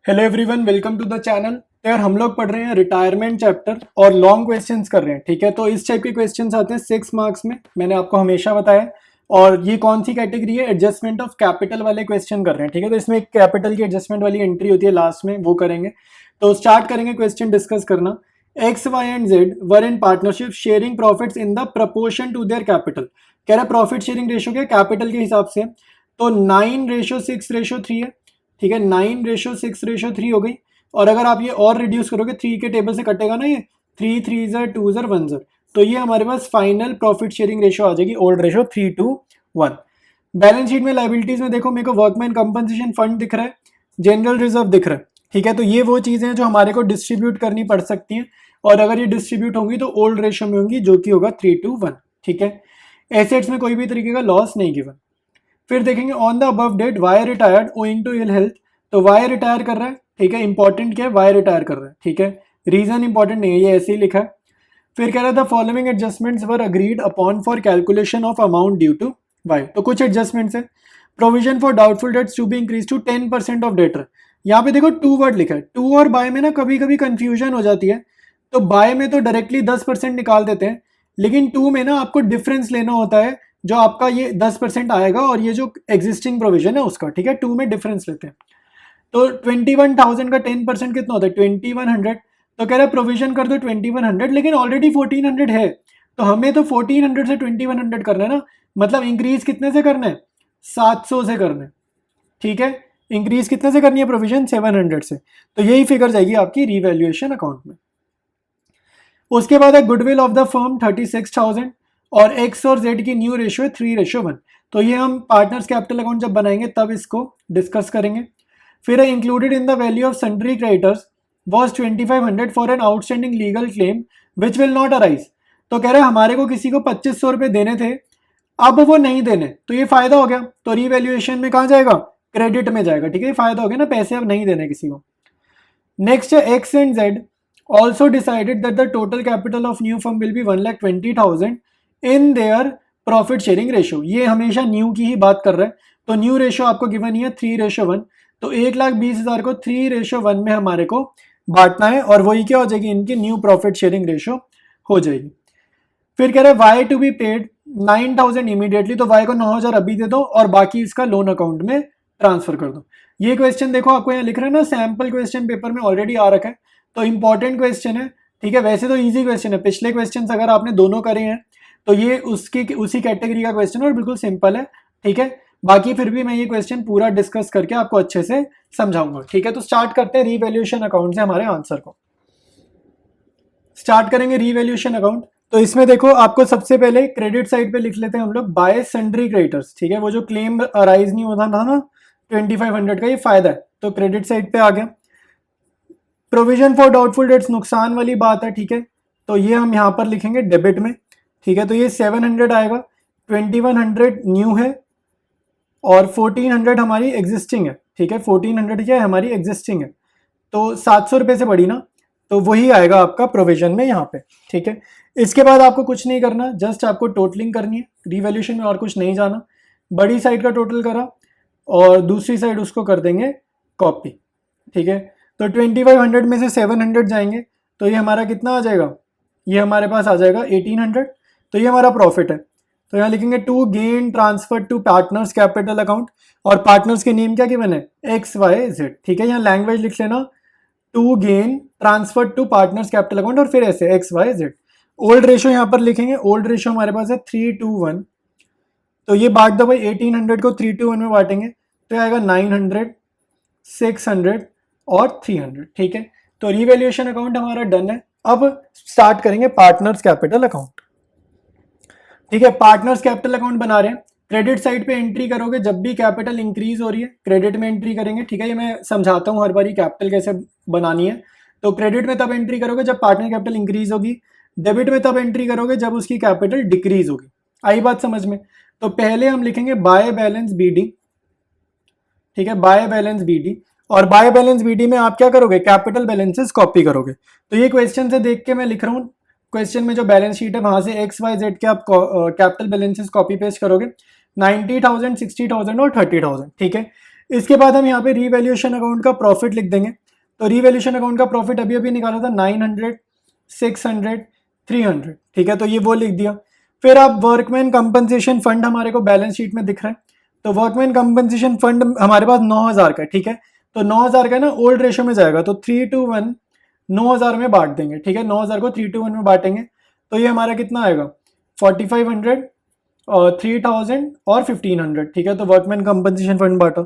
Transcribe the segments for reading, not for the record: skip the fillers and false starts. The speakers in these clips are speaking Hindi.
Hello everyone, welcome to the channel. यार हम लोग पढ़ रहे हैं रिटायरमेंट चैप्टर और लॉन्ग क्वेश्चंस कर रहे हैं। ठीक है, तो इस टाइप के क्वेश्चंस आते हैं 6 मार्क्स में, मैंने आपको हमेशा बताया। और ये कौन सी कैटेगरी है? एडजस्टमेंट ऑफ कैपिटल वाले क्वेश्चन कर रहे हैं। ठीक है, तो इसमें एक कैपिटल की एडजस्टमेंट वाली एंट्री होती है लास्ट में, वो करेंगे। तो स्टार्ट करेंगे क्वेश्चन डिस्कस करना। X Y and Z were in partnership sharing profits in the proportion to their capital. कह रहा है प्रॉफिट शेयरिंग रेशो क्या कैपिटल के हिसाब से। तो 9:6:3 है। ठीक है, 9:6:3 हो गई। और अगर आप ये और रिड्यूस करोगे, 3 के टेबल से कटेगा ना, ये 3 3 ज़र 2 ज़र 1 ज़र, तो ये हमारे पास फाइनल प्रॉफिट शेयरिंग रेशो आ जाएगी, ओल्ड रेशो 3:1। बैलेंस शीट में लाइबिलिटीज में देखो, मेरे को वर्कमैन कंपनसेशन फंड दिख रहा है, जनरल रिजर्व दिख रहा है। ठीक है, तो ये वो चीजें हैं जो हमारे को डिस्ट्रीब्यूट करनी पड़ सकती हैं, और अगर ये डिस्ट्रीब्यूट होंगी तो ओल्ड रेशो में होंगी, जो कि होगा 3:1। ठीक है, एसेट्स में कोई भी तरीके का लॉस नहीं गिवन। फिर देखेंगे on the above date Y retired owing to ill health. तो वाई रिटायर कर रहा है। ठीक है, इंपॉर्टेंट क्या है, वाई रिटायर कर रहा है। ठीक है, रीजन इंपॉर्टेंट नहीं है, ये ऐसे ही लिखा है। फिर कह रहा था following adjustments were agreed upon for calculation of amount due to Y. तो कुछ एडजस्टमेंट्स है। Provision for doubtful debts to be increase to 10% of debtor. यहाँ पे देखो टू वर्ड लिखा है, टू और बाय में ना कभी कभी कंफ्यूजन हो जाती है। तो बाय में तो डायरेक्टली 10% निकाल देते हैं, लेकिन टू में ना आपको डिफरेंस लेना होता है, जो आपका ये 10% आएगा और ये जो एग्जिस्टिंग प्रोविजन है उसका। ठीक है, टू में डिफरेंस लेते हैं। तो 21,000 का 10% कितना होता है, 2100। तो कह रहा है प्रोविजन कर दो 2100, लेकिन ऑलरेडी 1400 है, तो हमें तो 1400 से 2100 करना है ना। मतलब इंक्रीज कितने से करना है, 700 से करना है। ठीक है, इंक्रीज कितने से करनी है प्रोविजन, 700 से। तो यही फिगर जाएगी आपकी रिवैल्यूएशन अकाउंट में। उसके बाद है गुडविल ऑफ द फर्म 36,000, और एक्स और जेड की न्यू रेशियो है 3:1। तो ये हम पार्टनर्स कैपिटल अकाउंट जब बनाएंगे तब इसको डिस्कस करेंगे। फिर included in the value of sundry creditors was 2500 for an outstanding legal claim which will not arise. तो कह रहे हैं हमारे को किसी को 2500 रुपये देने थे, अब वो नहीं देने, तो ये फायदा हो गया। तो रिवैल्यूएशन में कहाँ जाएगा, क्रेडिट में जाएगा। ठीक है, ये फायदा हो गया ना, पैसे अब नहीं देने किसी को। नेक्स्ट है x and Z also decided that the total capital of new firm will be 1,20,000 in their profit sharing ratio। ये हमेशा न्यू की ही बात कर रहा है। तो न्यू रेशो आपको गिवन ही है 3:1। तो 1,20,000 को 3:1 में हमारे को बांटना है, और वही क्या हो जाएगी, इनकी न्यू प्रॉफिट शेयरिंग रेशो हो जाएगी। फिर कह रहा है Y to be paid 9,000 immediately. तो वाई को 9,000 अभी दे दो और बाकी इसका लोन अकाउंट में ट्रांसफर कर दो। ये क्वेश्चन देखो आपको यहाँ लिख रहा है ना, सैम्पल क्वेश्चन पेपर में ऑलरेडी आ रखा है, तो इंपॉर्टेंट क्वेश्चन है। ठीक है, वैसे तो इजी क्वेश्चन है, पिछले क्वेश्चन अगर आपने दोनों करे हैं तो ये उसी कैटेगरी का क्वेश्चन है और बिल्कुल सिंपल है। ठीक है, बाकी फिर भी मैं ये क्वेश्चन पूरा डिस्कस करके आपको अच्छे से समझाऊंगा। ठीक है, तो स्टार्ट करते हैं रीवैल्यूएशन अकाउंट से हमारे आंसर को। स्टार्ट करेंगे रीवैल्यूएशन अकाउंट। तो इसमें देखो आपको सबसे पहले क्रेडिट साइड पे लिख लेते हैं हम लोग बाय सन्ड्री क्रेडिटर्स। ठीक है, वो जो क्लेम अराइज नहीं होता था ना 2500 का, ये फायदा है, तो क्रेडिट साइड पे आ गया। प्रोविजन फॉर डाउटफुल डेट्स नुकसान वाली बात है। ठीक है, तो ये हम यहाँ पर लिखेंगे डेबिट में। ठीक है, तो ये 700 आएगा, 2100 न्यू है और 1400 हमारी एग्जिस्टिंग है। ठीक है, 1400 क्या है, हमारी एग्जिस्टिंग है, तो 700 रुपये से बढ़ी ना, तो वही आएगा आपका प्रोविजन में यहाँ पे। ठीक है, इसके बाद आपको कुछ नहीं करना, जस्ट आपको टोटलिंग करनी है, रिवैल्यूएशन में और कुछ नहीं जाना। बड़ी साइड का टोटल करा और दूसरी साइड उसको कर देंगे कॉपी। ठीक है, तो 2500 में से 700 जाएंगे, तो ये हमारा कितना आ जाएगा, ये हमारे पास आ जाएगा 1800। तो ये हमारा प्रॉफिट है। तो यहाँ लिखेंगे to gain transfer to partners capital account, और पार्टनर्स के नेम क्या गिवन है, एक्स वाई जेड। ठीक है, यहाँ लैंग्वेज लिख लेना, to gain transfer to partners capital account, और फिर ऐसे X Y Z. Old ratio यहाँ पर लिखेंगे, ओल्ड रेशो हमारे पास है 3:1। तो ये बांट दो भाई, 1800 को 3:1 में बांटेंगे तो आएगा 900, 600 और 300। ठीक है, तो रिवैल्यूएशन अकाउंट हमारा डन है। अब स्टार्ट करेंगे पार्टनर्स कैपिटल अकाउंट। ठीक है, पार्टनर्स कैपिटल अकाउंट बना रहे हैं। क्रेडिट साइड पे एंट्री करोगे जब भी कैपिटल इंक्रीज हो रही है, क्रेडिट में एंट्री करेंगे। ठीक है, ये मैं समझाता हूँ हर बारी कैपिटल कैसे बनानी है। तो क्रेडिट में तब एंट्री करोगे जब पार्टनर कैपिटल इंक्रीज होगी, डेबिट में तब एंट्री करोगे जब उसकी कैपिटल डिक्रीज होगी। आई बात समझ में। तो पहले हम लिखेंगे बाय बैलेंस बीडी। ठीक है, बाय बैलेंस बीडी, और बाय बैलेंस बीडी में आप क्या करोगे, कैपिटल बैलेंसेस कॉपी करोगे। तो ये क्वेश्चन से देख के मैं लिख रहा हूँ, क्वेश्चन में जो बैलेंस शीट है वहां से एक्स वाई जेड के आप कैपिटल बैलेंसेस कॉपी पेस्ट करोगे, 90,000, 60,000 और 30,000। ठीक है, इसके बाद हम यहाँ पे रीवैल्यूएशन अकाउंट का प्रॉफिट लिख देंगे। तो रीवैल्यूएशन अकाउंट का प्रॉफिट अभी अभी निकाला था 900, 600, 300, ठीक है, तो ये वो लिख दिया। फिर आप वर्कमैन कंपनसेशन फंड हमारे को बैलेंस शीट में दिख रहा है, तो वर्कमैन कंपनसेशन फंड हमारे पास 9000 का है, ठीक है, तो 9000 का ना ओल्ड रेशो में जाएगा, तो 3:1 9000 में बांट देंगे, ठीक है, 9000 को 3:1 में बांटेंगे, तो ये हमारा कितना आएगा 4500 और 3000 और 1500, ठीक है, तो वर्कमैन कंपनसेशन फंड बांटा।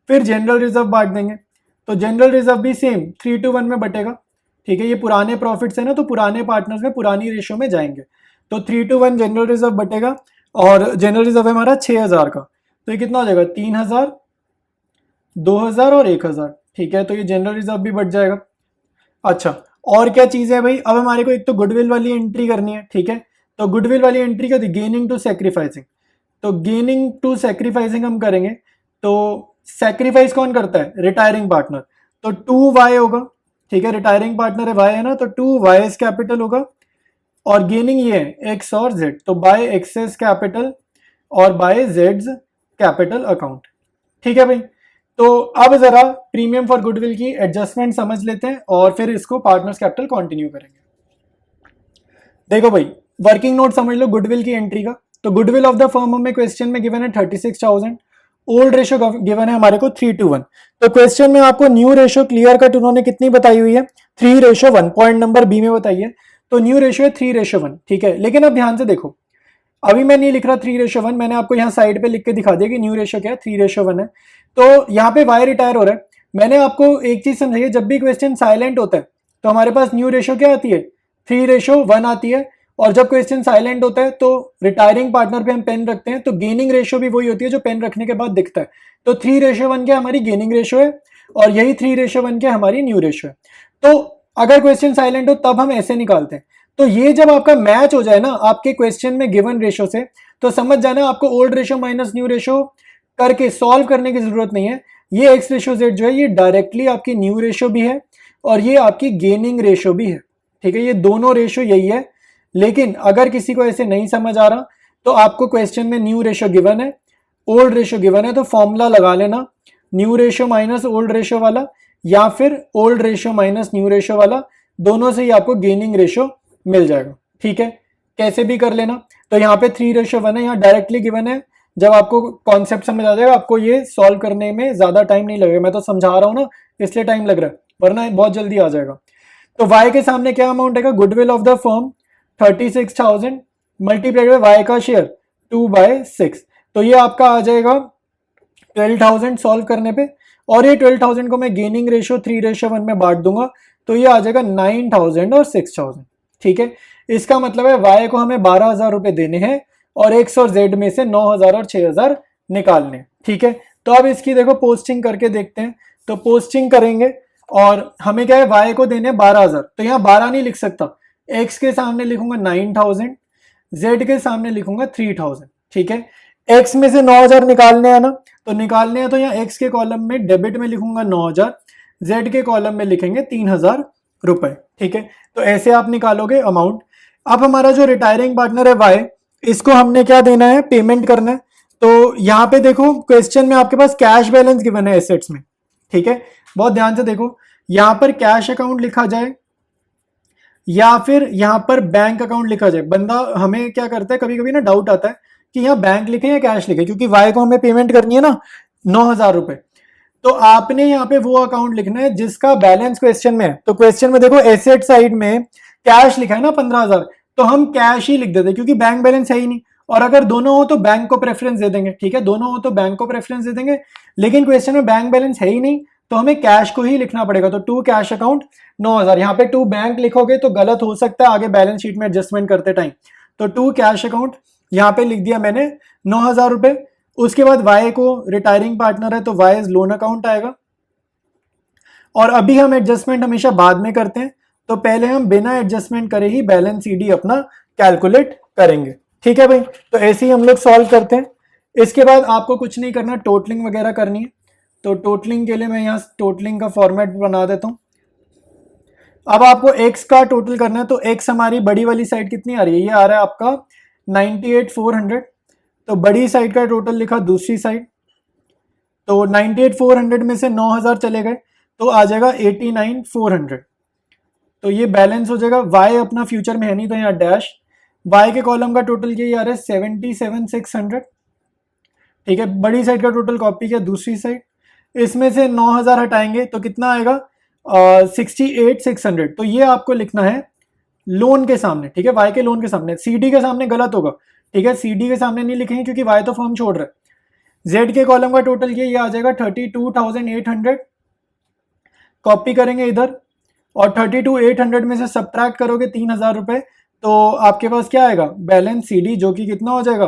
फिर जनरल रिजर्व बांट देंगे, तो जनरल रिजर्व भी सेम 3:1 में बटेगा, ठीक है, ये पुराने प्रॉफिट्स है ना, तो पुराने पार्टनर्स में पुरानी रेशो में जाएंगे, तो 3:1 जनरल रिजर्व बटेगा, और जनरल रिजर्व है हमारा 6000 का, तो ये कितना हो जाएगा 3000, 2000 और 1000, ठीक है, तो ये जनरल रिजर्व भी बट जाएगा। अच्छा, और क्या चीज़ है भाई, अब हमारे को एक तो गुडविल वाली एंट्री करनी है, ठीक है, तो गुडविल वाली एंट्री क्या थी, गेनिंग टू सेक्रीफाइसिंग, तो गेनिंग टू सेक्रीफाइसिंग हम करेंगे, तो सेक्रीफाइस कौन करता है, रिटायरिंग पार्टनर, तो 2y होगा, ठीक है, रिटायरिंग पार्टनर है y है ना, तो 2y's कैपिटल होगा, और गेनिंग ये है x और z, तो बाय एक्सेस कैपिटल और बाय जेड्स कैपिटल अकाउंट, ठीक है भाई। तो अब जरा प्रीमियम फॉर गुडविल की एडजस्टमेंट समझ लेते हैं और फिर इसको पार्टनर्स कैपिटल कंटिन्यू करेंगे। देखो भाई, वर्किंग नोट समझ लो गुडविल की एंट्री का, तो गुडविल ऑफ द फर्म हमें क्वेश्चन में गिवन है 36,000, ओल्ड रेशो गिवन है हमारे को 3:1, तो क्वेश्चन में आपको न्यू रेशो क्लियर कट उन्होंने कितनी बताई हुई है 3:1, पॉइंट नंबर बी में बताइए, तो न्यू रेशो है 3:1, ठीक है, लेकिन अब ध्यान से देखो, अभी मैं नहीं लिख रहा 3:1, मैंने आपको यहाँ साइड पे लिख के दिखा दिया कि न्यू रेशो क्या है 3:1 है, तो यहाँ पे वाई रिटायर हो रहा है। मैंने आपको एक चीज समझाई, जब भी क्वेश्चन साइलेंट होता है तो हमारे पास न्यू रेशो क्या आती है 3:1 आती है, और जब क्वेश्चन साइलेंट होता है तो रिटायरिंग पार्टनर पे हम पेन रखते हैं, तो गेनिंग रेशो भी वही होती है जो पेन रखने के बाद दिखता है, तो 3:1 क्या हमारी गेनिंग रेशो है, और यही 3:1 क्या हमारी न्यू रेशो है। तो अगर क्वेश्चन साइलेंट हो तब हम ऐसे निकालते हैं, तो ये जब आपका मैच हो जाए ना आपके क्वेश्चन में गिवन रेशो से, तो समझ जाना आपको old ratio minus new ratio करके सॉल्व करने की जरूरत नहीं है, ये एक्स रेशो जेड जो है ये डायरेक्टली आपकी न्यू रेशो भी है और ये आपकी गेनिंग रेशो भी है, ठीक है, ये दोनों रेशो यही है। लेकिन अगर किसी को ऐसे नहीं समझ आ रहा तो आपको क्वेश्चन में न्यू रेशो गिवन है, ओल्ड रेशो गिवन है, तो फॉर्मूला लगा लेना, new ratio minus old ratio वाला, या फिर old ratio minus new ratio वाला, दोनों से ही आपको गेनिंग रेशो मिल जाएगा, ठीक है, कैसे भी कर लेना। तो यहाँ पे 3:1 है, यहाँ डायरेक्टली गिवन है, जब आपको कॉन्सेप्ट समझ आ जाएगा आपको ये सॉल्व करने में ज्यादा टाइम नहीं लगेगा, मैं तो समझा रहा हूँ ना इसलिए टाइम लग रहा है, वरना बहुत जल्दी आ जाएगा। तो y के सामने क्या अमाउंट है, goodwill of the firm 36,000 multiplied by Y का शेयर 2/6, तो ये आपका आ जाएगा 12,000 सॉल्व करने पे, और ये 12,000 को मैं गेनिंग रेशो 3:1 में बांट दूंगा, तो ये आ जाएगा 9,000 और 6,000, ठीक है। इसका मतलब है y को हमें 12,000 रुपए देने हैं और x और z में से 9,000 और 6,000 निकालने, ठीक है। तो अब इसकी देखो पोस्टिंग करके देखते हैं, तो पोस्टिंग करेंगे और हमें क्या है y को देने 12,000, तो यहाँ 12 नहीं लिख सकता, x के सामने लिखूंगा 9,000, z के सामने लिखूंगा 3,000, ठीक है। x में से 9,000 निकालने हैं ना, तो निकालने हैं तो यहाँ x के कॉलम में डेबिट में लिखूंगा 9,000, z के कॉलम में लिखेंगे 3,000 रुपए, ठीक है। तो ऐसे आप निकालोगे अमाउंट। अब हमारा जो रिटायरिंग पार्टनर है y, इसको हमने क्या देना है, पेमेंट करना है। तो यहाँ पे देखो क्वेश्चन में आपके पास कैश बैलेंस गिवन है एसेट्स में, ठीक है, बहुत ध्यान से देखो, यहाँ पर कैश अकाउंट लिखा जाए या फिर यहाँ पर बैंक अकाउंट लिखा जाए। बंदा हमें क्या करता है, कभी कभी ना डाउट आता है कि यहाँ बैंक लिखे या कैश लिखे, क्योंकि वाई को हमें पेमेंट करनी है ना 9,000 रुपए, तो आपने यहाँ पे वो अकाउंट लिखना है जिसका बैलेंस क्वेश्चन में है। तो क्वेश्चन में देखो एसेट साइड में कैश लिखा है ना 15,000, तो हम कैश ही लिख देते क्योंकि बैंक बैलेंस है ही नहीं, और अगर दोनों हो तो बैंक को प्रेफरेंस दे देंगे, ठीक है, दोनों हो तो बैंक को प्रेफरेंस दे देंगे, लेकिन क्वेश्चन में बैंक बैलेंस है ही नहीं तो हमें कैश को ही लिखना पड़ेगा। तो 2 कैश अकाउंट 9,000, यहाँ पे 2 बैंक लिखोगे तो गलत हो सकता है आगे बैलेंस शीट में एडजस्टमेंट करते टाइम, तो 2 कैश अकाउंट यहाँ पे लिख दिया मैंने 9,000 रुपए। उसके बाद वाई को रिटायरिंग पार्टनर है तो वाई लोन अकाउंट आएगा, और अभी हम एडजस्टमेंट हमेशा बाद में करते हैं, तो पहले हम बिना एडजस्टमेंट करे ही बैलेंस सीडी अपना कैलकुलेट करेंगे, ठीक है भाई। तो ऐसे ही हम लोग सॉल्व करते हैं। इसके बाद आपको कुछ नहीं करना, टोटलिंग वगैरह करनी है, तो टोटलिंग के लिए मैं यहाँ टोटलिंग का फॉर्मेट बना देता हूँ। अब आपको x का टोटल करना है, तो x हमारी बड़ी वाली साइड कितनी आ रही है, ये आ रहा है आपका 98,400, तो बड़ी साइड का टोटल लिखा दूसरी साइड, तो 98,400 में से 9,000 चले गए तो आ जाएगा 89,400। तो ये बैलेंस हो जाएगा। वाई अपना फ्यूचर में है नहीं तो यहाँ डैश, वाई के कॉलम का टोटल ये आ रहा है 77,600। ठीक है, बड़ी साइड का टोटल कॉपी किया दूसरी साइड, इसमें से 9,000 हटाएंगे तो कितना आएगा 68,600। तो ये आपको लिखना है लोन के सामने। ठीक है, वाई के लोन के सामने, सीडी के सामने गलत होगा। ठीक है, सीडी के सामने नहीं लिखेंगे क्योंकि वाई तो फॉर्म छोड़ रहा है। जेड के कॉलम का टोटल ये आ जाएगा 32,800, कॉपी करेंगे इधर, और 32,800 में से सब्ट्रैक्ट करोगे 3,000 रुपए तो आपके पास क्या आएगा बैलेंस सीडी, जो कि कितना हो जाएगा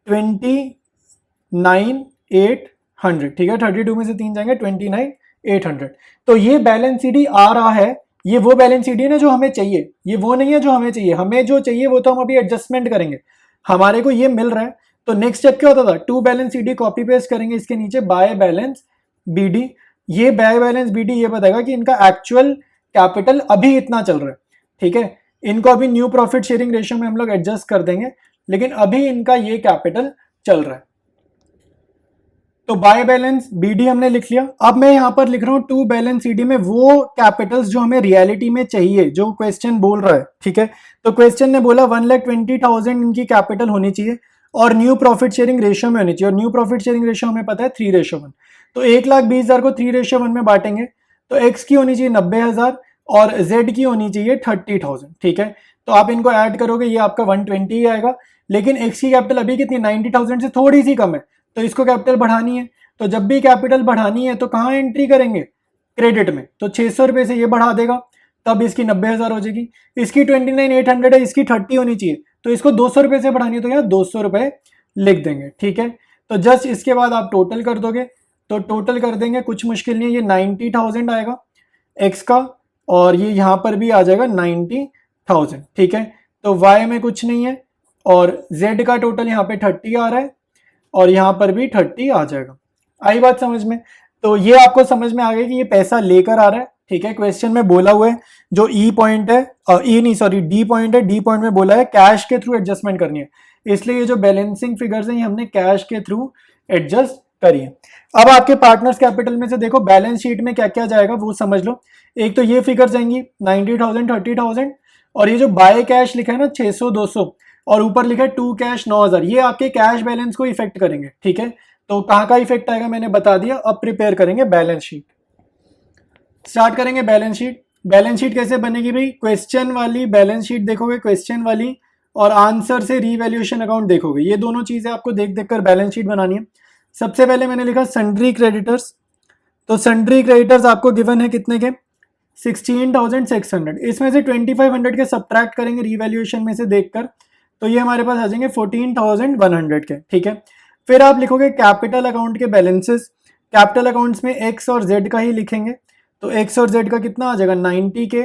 29,800। ठीक है, 32 में से 3 जाएंगे 29,800। तो ये बैलेंस सीडी आ रहा है, ये वो बैलेंस सीडी है ना जो हमें चाहिए, ये वो नहीं है जो हमें चाहिए। हमें जो चाहिए वो तो हम अभी एडजस्टमेंट करेंगे, हमारे को ये मिल रहा है। तो नेक्स्ट स्टेप क्या होता था, to balance CD copy paste करेंगे इसके नीचे, बाय बैलेंस बीडी। ये बाय बैलेंस बीडी ये बताएगा कि इनका एक्चुअल कैपिटल अभी इतना चल रहा है। ठीक है, इनको अभी न्यू प्रॉफिट शेयरिंग रेशियो में हम लोग एडजस्ट कर देंगे, लेकिन अभी इनका ये कैपिटल चल रहा है। तो बाय बैलेंस बीडी हमने लिख लिया। अब मैं यहां पर लिख रहा हूं टू बैलेंस सीडी में वो कैपिटल्स जो हमें रियलिटी में चाहिए, जो क्वेश्चन बोल रहा है। ठीक है, तो क्वेश्चन ने बोला 1,20,000 इनकी कैपिटल होनी चाहिए और न्यू प्रॉफिट शेयरिंग रेशियो में होनी चाहिए, और न्यू प्रॉफिट शेयरिंग रेशियो हमें पता है 3:1। तो 1,20,000 को 3:1 में बांटेंगे तो एक्स की होनी चाहिए 90,000 और जेड की होनी चाहिए 30,000। ठीक है, तो आप इनको ऐड करोगे ये आपका 120 आएगा, लेकिन एक्स की कैपिटल अभी कितनी 90,000 से थोड़ी सी कम है, तो इसको कैपिटल बढ़ानी है। तो जब भी कैपिटल बढ़ानी है तो कहाँ एंट्री करेंगे, क्रेडिट में। तो 600 रुपये से ये बढ़ा देगा, तब इसकी 90,000 हो जाएगी। इसकी 29,800 है, इसकी 30 होनी चाहिए, तो इसको 200 रुपये से बढ़ानी है तो यहाँ 200 रुपये लिख देंगे। ठीक है, तो जस्ट इसके बाद आप टोटल कर दोगे, तो टोटल कर देंगे, कुछ मुश्किल नहीं है, ये 90,000 आएगा एक्स का, और ये यहाँ पर भी आ जाएगा 90,000। ठीक है, तो वाई में कुछ नहीं है, और जेड का टोटल यहाँ पे 30 आ रहा है, और यहाँ पर भी 30 आ जाएगा। आई बात समझ में? तो ये आपको समझ में आ गया कि ये पैसा लेकर आ रहा है। ठीक है, क्वेश्चन में बोला हुआ है जो ई पॉइंट है, ई नहीं सॉरी डी पॉइंट है, डी पॉइंट में बोला है कैश के थ्रू एडजस्टमेंट करनी है, इसलिए ये जो बैलेंसिंग फिगर्स हैं ये हमने कैश के थ्रू एडजस्ट करी है। अब आपके पार्टनर्स कैपिटल में से देखो बैलेंस शीट में क्या क्या जाएगा वो समझ लो। एक तो ये फिगर जाएंगी 90,000 30,000, और ये जो बाय कैश लिखा है ना 600 200, और ऊपर लिखा है टू कैश 9,000, ये आपके कैश बैलेंस को इफेक्ट करेंगे। ठीक है, तो कहाँ का इफेक्ट आएगा मैंने बता दिया। अब प्रिपेयर करेंगे बैलेंस शीट, स्टार्ट करेंगे बैलेंस शीट। बैलेंस शीट कैसे बनेगी भाई, क्वेश्चन वाली बैलेंस शीट देखोगे, क्वेश्चन वाली, और आंसर से रीवैल्यूएशन अकाउंट देखोगे, ये दोनों चीजें आपको देख देख कर बैलेंस शीट बनानी है। सबसे पहले मैंने लिखा सन्ड्री क्रेडिटर्स, तो सन्ड्री क्रेडिटर्स आपको गिवन है कितने के 16,600, इसमें से 2,500 के सब्ट्रैक्ट करेंगे रीवैल्यूएशन में से देखकर, तो ये हमारे पास आ जाएंगे 14,100 के। ठीक है, फिर आप लिखोगे कैपिटल अकाउंट के बैलेंसेस, कैपिटल अकाउंट्स में एक्स और जेड का ही लिखेंगे, तो एक्स और जेड का कितना आ जाएगा 90 के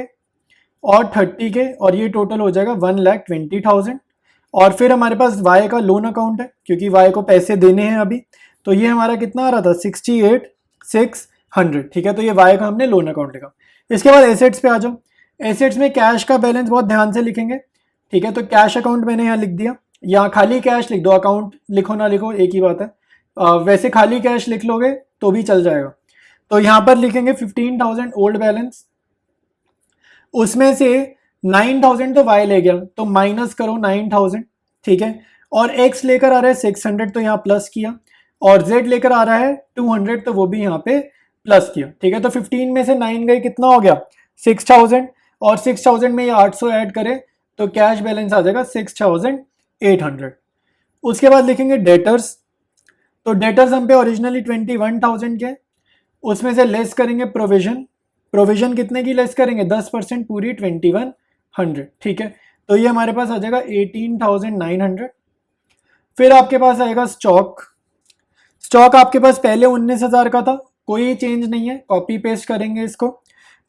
और 30 के, और ये टोटल हो जाएगा 1,20,000। और फिर हमारे पास वाई का लोन अकाउंट है क्योंकि वाई को पैसे देने हैं अभी, तो ये हमारा कितना आ रहा था 68,600। ठीक है, तो ये वाई का हमने लोन अकाउंट लिखा। इसके बाद एसेट्स पे आ जाओ। एसेट्स में कैश का बैलेंस बहुत ध्यान से लिखेंगे। ठीक है, तो कैश अकाउंट मैंने यहाँ लिख दिया, यहाँ खाली कैश लिख दो, अकाउंट लिखो ना लिखो एक ही बात है, वैसे खाली कैश लिख लोगे तो भी चल जाएगा। तो यहाँ पर लिखेंगे 15,000 ओल्ड बैलेंस, उसमें से 9,000 तो वाई ले गया तो माइनस करो 9,000। ठीक है, और एक्स लेकर आ रहा है 600 तो यहाँ प्लस किया, और जेड लेकर आ रहा है 200 तो वो भी यहाँ पे प्लस किया। ठीक है, तो 15 में से 9 गए, कितना हो गया 6,000, और 6,000 में ये 800 ऐड करें तो कैश बैलेंस आ जाएगा 6,800। उसके बाद लिखेंगे डेटर्स, तो डेटर्स हम पे ओरिजिनली 21,000 के, उसमें से लेस करेंगे प्रोविजन, प्रोविजन कितने की लेस करेंगे 10% पूरी 2,100। ठीक है, तो ये हमारे पास आ जाएगा 18,900। फिर आपके पास आएगा स्टॉक, स्टॉक आपके पास पहले 19,000 का था, कोई चेंज नहीं है, कॉपी पेस्ट करेंगे इसको।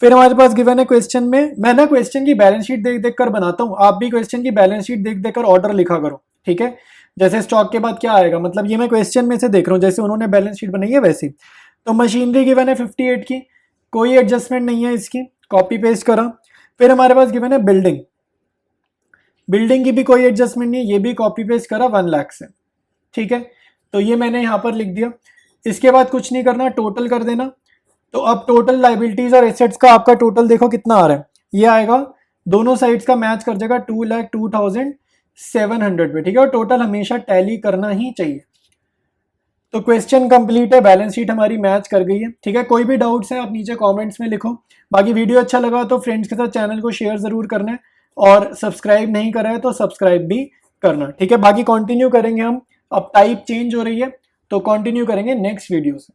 फिर हमारे पास गिवन है क्वेश्चन में, मैं ना क्वेश्चन की बैलेंस शीट देख देख कर बनाता हूँ, आप भी क्वेश्चन की बैलेंस शीट देख देख कर ऑर्डर लिखा करो। ठीक है, जैसे स्टॉक के बाद क्या आएगा, मतलब ये मैं क्वेश्चन में से देख रहा हूँ, जैसे उन्होंने बैलेंस शीट बनाई है वैसी। तो मशीनरी गिवन है 58 की, कोई एडजस्टमेंट नहीं है इसकी, कॉपी पेस्ट करा। फिर हमारे पास गिवन है बिल्डिंग, बिल्डिंग की भी कोई एडजस्टमेंट नहीं है, ये भी कॉपी पेस्ट करा 1 लाख से। ठीक है, तो ये मैंने यहाँ पर लिख दिया। इसके बाद कुछ नहीं करना, टोटल कर देना। तो अब टोटल लाइबिलिटीज और एसेट्स का आपका टोटल देखो कितना आ रहा है, ये आएगा दोनों साइड्स का मैच कर जाएगा 2,02,700 पे, ठीक है। और टोटल हमेशा टैली करना ही चाहिए। तो क्वेश्चन कंप्लीट है, बैलेंस शीट हमारी मैच कर गई है, ठीक है। कोई भी डाउट्स है आप नीचे कमेंट्स में लिखो। बाकी वीडियो अच्छा लगा तो फ्रेंड्स के साथ चैनल को शेयर जरूर करना है, और सब्सक्राइब नहीं करा है तो सब्सक्राइब भी करना, ठीक है। बाकी कंटिन्यू करेंगे हम, अब टाइप चेंज हो रही है तो कंटिन्यू करेंगे नेक्स्ट वीडियो से।